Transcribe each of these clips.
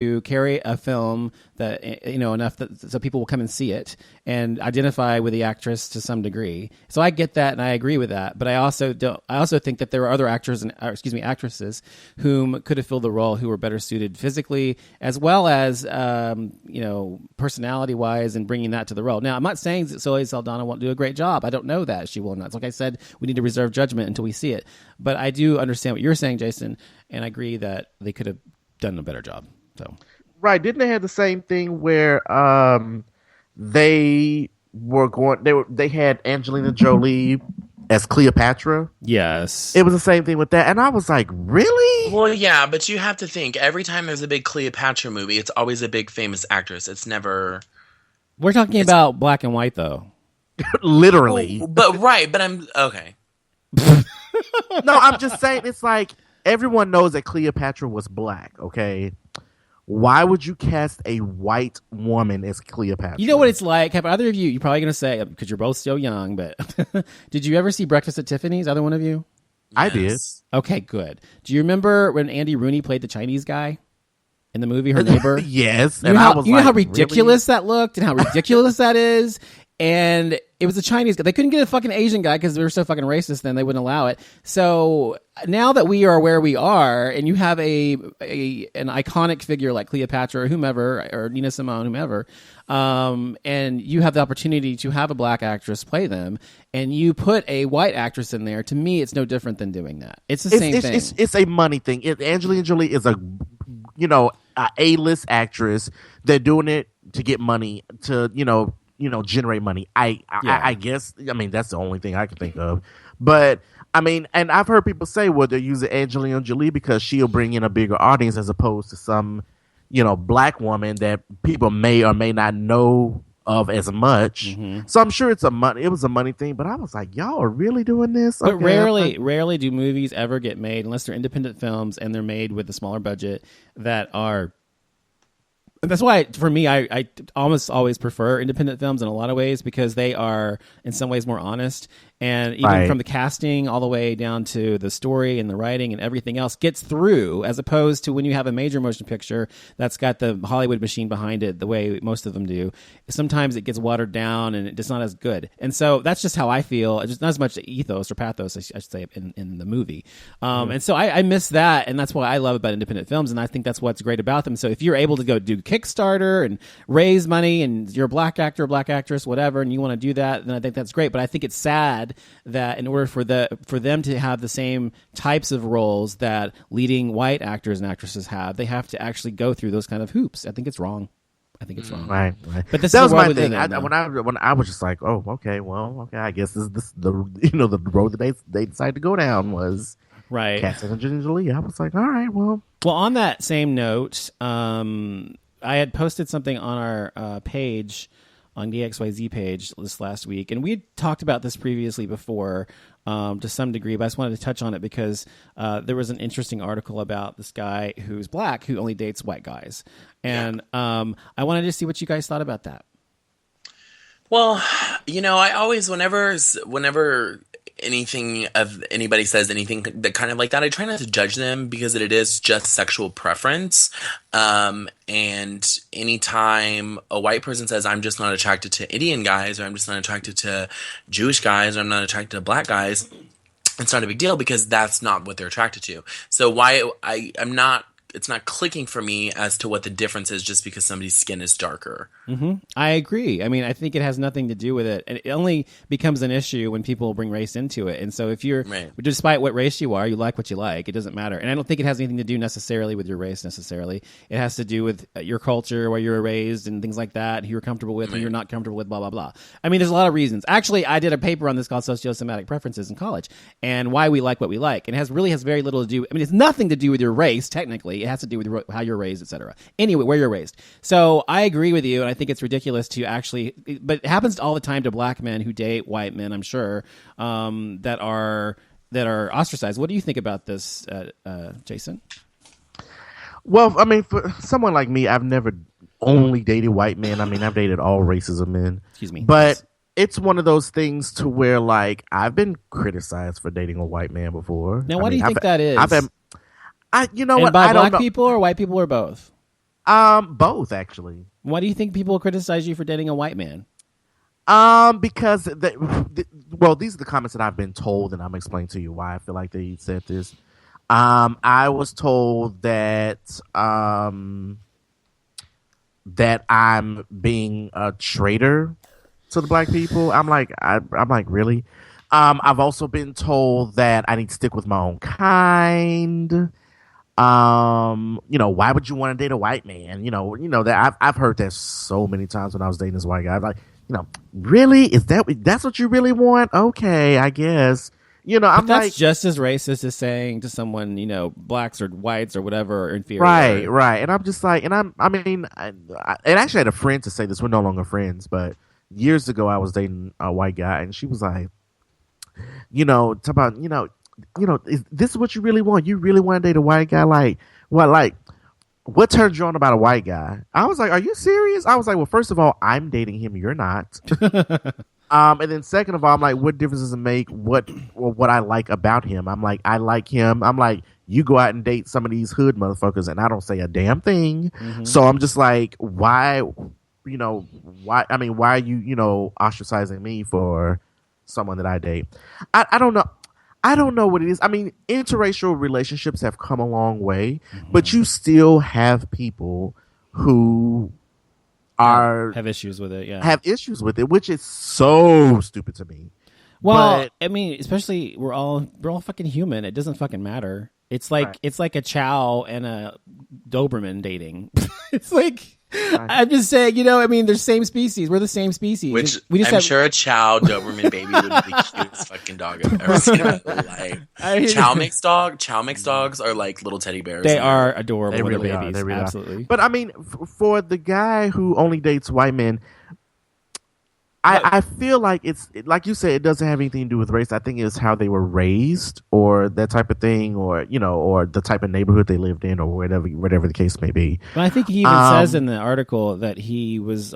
to carry a film that enough that so people will come and see it and identify with the actress to some degree. So I get that and I agree with that, but I also think that there are other actresses whom could have filled the role who were better suited physically as well as personality wise and bringing that to the role. Now I'm not saying that Zoe Saldana won't do a great job. I don't know that she will not. Like I said, we need to reserve judgment until we see it. But I do understand what you're saying, Jason, and I agree that they could have done a better job. So right, didn't they have the same thing where they had Angelina Jolie as Cleopatra? Yes, it was the same thing with that, and I was like, really? Well, yeah, but you have to think every time there's a big Cleopatra movie, it's always a big famous actress. It's never. We're talking about black and white, though. Literally, but I'm okay. No, I'm just saying, it's like everyone knows that Cleopatra was black. Okay. Why would you cast a white woman as Cleopatra? You know what it's like? Have either of you, you're probably going to say, because you're both still young, but did you ever see Breakfast at Tiffany's? Either one of you? Yes. I did. Okay, good. Do you remember when Andy Rooney played the Chinese guy in the movie, Her Neighbor? Yes. You know how ridiculous that looked and how ridiculous that is? And it was a Chinese guy. They couldn't get a fucking Asian guy because they were so fucking racist then they wouldn't allow it. So now that we are where we are and you have an iconic figure like Cleopatra or whomever, or Nina Simone, whomever, and you have the opportunity to have a black actress play them and you put a white actress in there, to me it's no different than doing that. It's the same thing. It's a money thing. Angelina Jolie is a A-list actress. They're doing it to get money, to generate money. I guess. I mean, that's the only thing I can think of. But I mean, and I've heard people say, well, they're using Angelina Jolie because she'll bring in a bigger audience as opposed to some, black woman that people may or may not know of as much. Mm-hmm. So I'm sure it was a money thing. But I was like, y'all are really doing this? But rarely do movies ever get made unless they're independent films and they're made with a smaller budget that are. That's why, for me, I almost always prefer independent films in a lot of ways because they are, in some ways, more honest. And even from the casting all the way down to the story and the writing and everything else gets through, as opposed to when you have a major motion picture that's got the Hollywood machine behind it the way most of them do. Sometimes it gets watered down and it's not as good. And so that's just how I feel. It's just not as much ethos or pathos, I should say, in the movie. And so I miss that, and that's what I love about independent films, and I think that's what's great about them. So if you're able to go do Kickstarter and raise money and you're a black actor, black actress, whatever, and you want to do that, then I think that's great. But I think it's sad that in order for them to have the same types of roles that leading white actors and actresses have, they have to actually go through those kind of hoops. I think it's wrong. Right. But that was my thing. When I was just like, oh, okay, I guess this the road that they decided to go down was right. Casting Angelina Jolie. I was like, all right, well. Well, on that same note, I had posted something on our page. On the XYZ page this last week, and we had talked about this previously before to some degree, but I just wanted to touch on it because there was an interesting article about this guy who's black who only dates white guys, and I wanted to see what you guys thought about that. Well, I always, whenever anything of anybody says anything that kind of like that, I try not to judge them because it is just sexual preference. And anytime a white person says, I'm just not attracted to Indian guys, or I'm just not attracted to Jewish guys, or I'm not attracted to black guys, it's not a big deal because that's not what they're attracted to. So it's not clicking for me as to what the difference is just because somebody's skin is darker. Mm-hmm. I agree. I mean, I think it has nothing to do with it. And it only becomes an issue when people bring race into it. And so if you're, despite what race you are, you like what you like, it doesn't matter. And I don't think it has anything to do necessarily with your race necessarily. It has to do with your culture, where you were raised and things like that, who you're comfortable with, who you're not comfortable with, blah, blah, blah. I mean, there's a lot of reasons. Actually, I did a paper on this called Sociosomatic Preferences in college and why we like what we like. And it really has very little to do. I mean, it's nothing to do with your race, technically. It has to do with how you're raised, etc. Anyway, where you're raised. So I agree with you, and I think it's ridiculous to actually, but it happens all the time to black men who date white men, I'm sure, that are ostracized. What do you think about this, Jason? Well, I mean, for someone like me, I've never only dated white men. I mean, I've dated all races of men. Excuse me. But it's one of those things to where, like, I've been criticized for dating a white man before. Now, what do you think that is? you know and what? by I don't black know. people or white people or both? Both actually. Why do you think people criticize you for dating a white man? Because these are the comments that I've been told, and I'm explaining to you why I feel like they said this. I was told that that I'm being a traitor to the black people. I'm like, really? I've also been told that I need to stick with my own kind. Why would you want to date a white man? That I've heard that so many times when I was dating this white guy. I'm like, really? That's what you really want? Okay, I guess. I'm that's like, just as racist as saying to someone, blacks or whites or whatever are inferior. Right. And I'm just like, and I actually had a friend to say this. We're no longer friends, but years ago I was dating a white guy, and she was like, talk about, is this what you really want? You really want to date a white guy? Like, what turns you on about a white guy? I was like, are you serious? I was like, well, first of all, I'm dating him. You're not. And then second of all, I'm like, what difference does it make what I like about him? I'm like, I like him. I'm like, you go out and date some of these hood motherfuckers and I don't say a damn thing. Mm-hmm. So I'm just like, why are you, ostracizing me for someone that I date? I don't know. I don't know what it is. I mean, interracial relationships have come a long way, mm-hmm. but you still have people who have issues with it. Yeah, have issues with it, which is so stupid to me. Well, I mean, especially we're all fucking human. It doesn't fucking matter. It's like It's like a Chow and a Doberman dating. It's like I'm just saying, they're same species. We're the same species. Which I'm sure a Chow Doberman baby would be the cutest fucking dog I've ever seen in my whole life. Chow mix dogs are like little teddy bears. They are adorable. They really babies. They really absolutely. Are. But I mean, for the guy who only dates white men, I feel like it's like you said, it doesn't have anything to do with race. I think it's how they were raised or that type of thing, or or the type of neighborhood they lived in, or whatever the case may be. But I think he even says in the article that he was,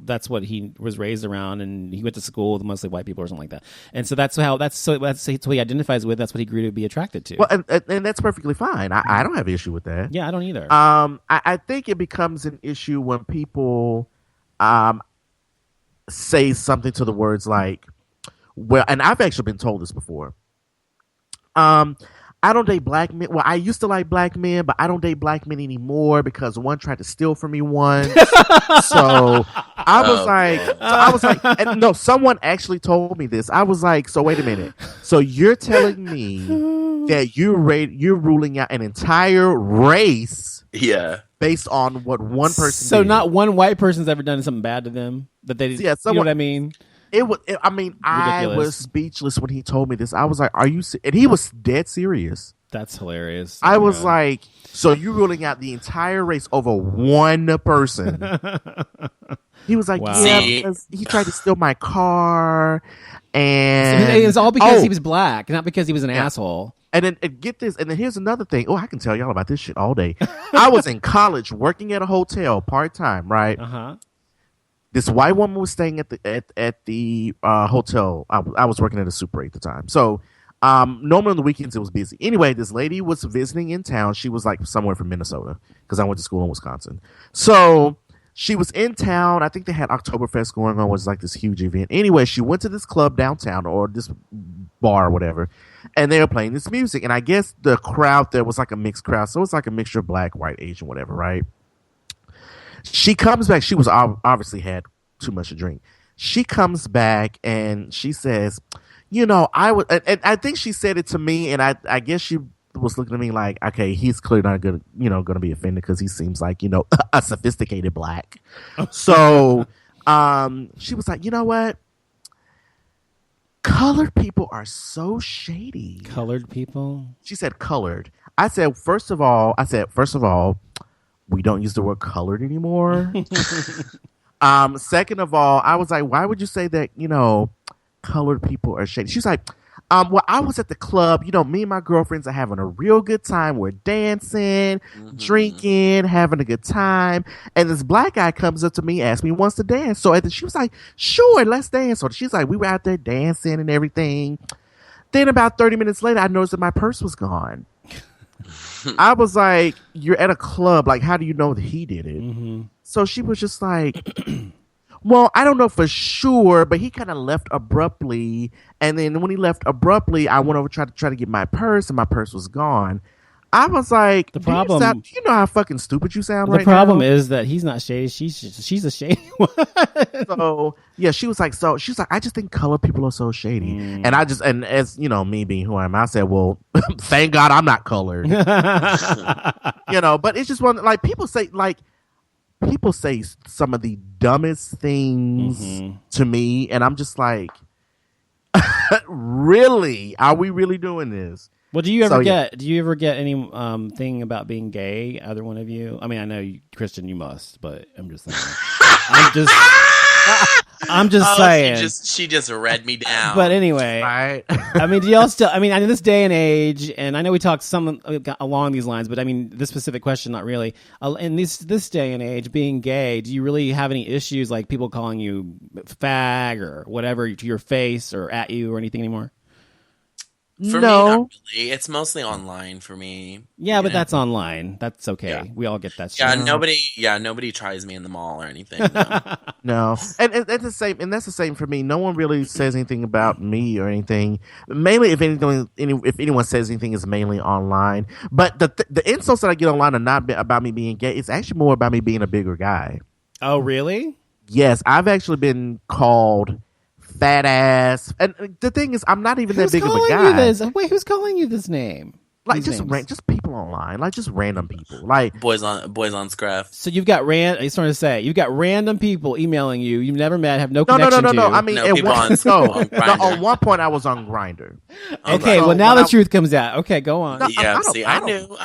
that's what he was raised around, and he went to school with mostly white people or something like that. And so that's what he identifies with. That's what he grew to be attracted to. Well, and that's perfectly fine. I don't have an issue with that. Yeah, I don't either. I think it becomes an issue when people say something to the words like, well, and I've actually been told this before. I don't date black men. Well, I used to like black men, but I don't date black men anymore because one tried to steal from me once. So I was like, and no, someone actually told me this. I was like, so wait a minute. So you're telling me that you're ruling out an entire race? Yeah. Based on what one person So did. Not one white person's ever done something bad to them that they did. Yeah, you know what I mean? Ridiculous. I was speechless when he told me this. I was like, are you and he was dead serious. That's hilarious. I was like, so you're ruling out the entire race over one person? He was like, wow. Yeah, because he tried to steal my car, and it was all because he was black, not because he was an asshole. And then get this, and then here's another thing. Oh, I can tell y'all about this shit all day. I was in college working at a hotel part-time, right? Uh-huh. This white woman was staying at the hotel. I was working at a Super 8 at the time. So normally on the weekends it was busy. Anyway, this lady was visiting in town. She was like somewhere from Minnesota because I went to school in Wisconsin. So she was in town. I think they had Oktoberfest going on. It was like this huge event. Anyway, she went to this club downtown or this bar or whatever, and they were playing this music. And I guess the crowd there was like a mixed crowd. So it's like a mixture of black, white, Asian, whatever, right? She comes back. She was obviously had too much to drink. She comes back and she says, I would, and I think she said it to me, and I guess she was looking at me like, okay, he's clearly not going to be offended because he seems like, a sophisticated black. So, she was like, you know what? Colored people are so shady. Colored people? She said colored. I said, first of all, we don't use the word colored anymore. Second of all, I was like, why would you say that, colored people are shady? She's like, well, I was at the club, me and my girlfriends are having a real good time. We're dancing, drinking, having a good time. And this black guy comes up to me, asks me, wants to dance. So she was like, sure, let's dance. So she's like, we were out there dancing and everything. Then about 30 minutes later, I noticed that my purse was gone. I was like, you're at a club. Like, how do you know that he did it? Mm-hmm. So she was just like, well, I don't know for sure, but he kind of left abruptly. And then when he left abruptly, I went over to try to get my purse, and my purse was gone. I was like, the problem. Do you know how fucking stupid you sound right now? The problem is that he's not shady. She's a shady one. So yeah, she was like, I just think color people are so shady. And and as you know, me being who I am, I said, well, thank God I'm not colored. But it's just one, like, people say some of the dumbest things to me, and I'm just like, really? Are we really doing this? Well, do you ever get any thing about being gay? Either one of you? I mean, I know you, Christian, you must, but I'm just saying. I'm just saying. She just read me down. But anyway, right? I mean, do y'all still? I mean, in this day and age, and I know we talked some along these lines, but I mean, this specific question, not really. In this day and age, being gay, do you really have any issues, like people calling you fag or whatever to your face or at you or anything anymore? For me, not really. It's mostly online for me. Yeah, but that's online. That's okay. Yeah. We all get that stuff. Nobody tries me in the mall or anything. No. No. And it's the same, and that's the same for me. No one really says anything about me or anything. Mainly, if anyone says anything, it's mainly online. But the insults that I get online are not about me being gay. It's actually more about me being a bigger guy. Oh, really? Yes, I've actually been called fat ass, and the thing is, I'm not even that big of a guy. Wait, who's calling you this name? Like, just people online, like just random people, like boys on Scruff. So you've got you're starting to say you've got random people emailing you you've never met, have no connection to. No. I mean, on one point I was on Grindr. Okay, well now the truth comes out. Okay, go on. No, I knew.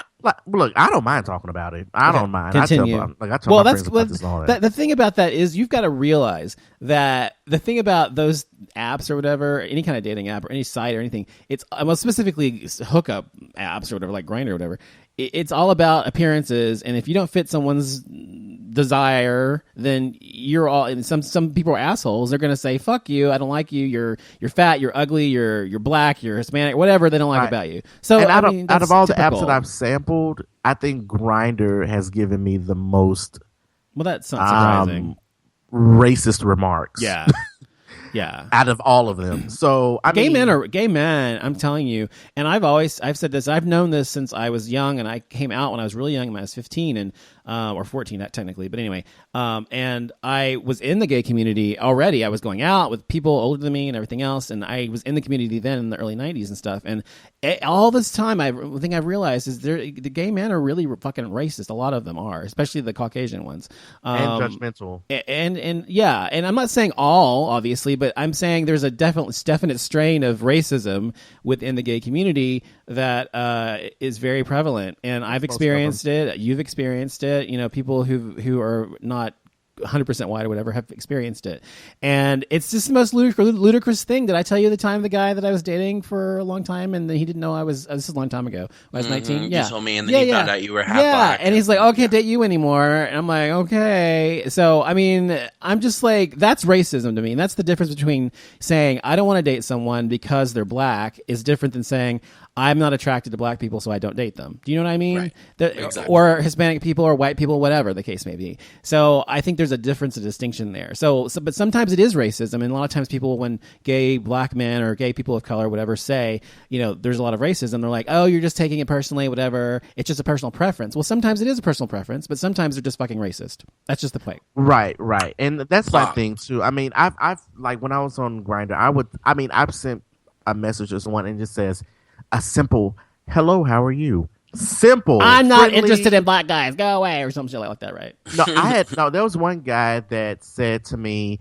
Look, I don't mind talking about it. I don't mind. Continue. I tell my friends about this and all that. The thing about that is you've got to realize that the thing about those apps or whatever, any kind of dating app or any site or anything, it's most specifically hookup apps or whatever, like Grindr or whatever. It's all about appearances, and if you don't fit someone's desire, then you're all. And some people are assholes. They're gonna say, "Fuck you! I don't like you. You're fat. You're ugly. You're black. You're Hispanic. Whatever they don't like about you." So and out of all the apps that I've sampled, I think Grindr has given me the most. Well, that's not surprising. Racist remarks. Yeah. Yeah. Out of all of them. So gay men, I'm telling you, and I've said this, I've known this since I was young, and I came out when I was really young, when I was 15 and or 14, not technically, but anyway. And I was in the gay community already. I was going out with people older than me and everything else, and I was in the community then in the early 90s and stuff. And all this time, the thing I've realized is the gay men are really fucking racist. A lot of them are, especially the Caucasian ones. And judgmental. And yeah, and I'm not saying all, obviously, but I'm saying there's a definite strain of racism within the gay community that is very prevalent. And I've experienced it. You've experienced it. You know, people who are not 100% white or whatever have experienced it, and it's just the most ludicrous thing. Did I tell you the time the guy that I was dating for a long time and he didn't know I was? This is a long time ago. When I was 19. Yeah, you told me, and then he found out you were half black. And he's like, "Oh, I can't date you anymore." And I'm like, "Okay." So I mean, I'm just like, that's racism to me. And that's the difference between saying I don't want to date someone because they're black is different than saying I'm not attracted to black people, so I don't date them. Do you know what I mean? Right. Exactly. Or Hispanic people or white people, whatever the case may be. So I think there's a difference, a distinction there. So but sometimes it is racism. And a lot of times people, when gay black men or gay people of color, whatever, say, you know, there's a lot of racism, they're like, oh, you're just taking it personally, whatever. It's just a personal preference. Well, sometimes it is a personal preference, but sometimes they're just fucking racist. That's just the point. Right. And that's my thing too. I mean, I've like when I was on Grindr, I've sent a message to someone and it just says, a simple hello, how are you? Simple. I'm not interested in black guys. Go away, or some shit like that, right? No, there was one guy that said to me,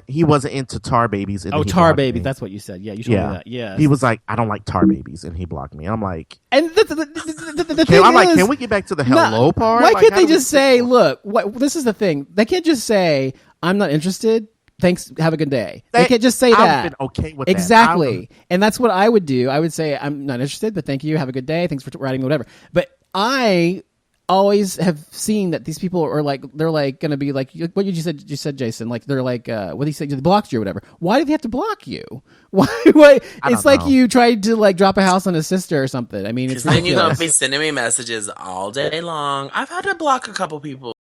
he wasn't into tar babies. And tar babies. That's what you said. Yeah, you told me that. Yeah. He was like, I don't like tar babies, and he blocked me. I'm like, and the thing is, can we get back to the hello part? Why can't they just say, look, this is the thing. They can't just say, I'm not interested. Thanks. Have a good day. They can't just say that. I've been okay with exactly. And that's what I would do. I would say, I'm not interested, but thank you. Have a good day. Thanks for writing, whatever. But I always have seen that these people are like, they're like going to be like, what you said, Jason, like they're like, what do you say? They blocked you or whatever. Why do they have to block you? Why? It's like you tried to like drop a house on a sister or something. I mean, it's then you're going to be sending me messages all day long. I've had to block a couple people.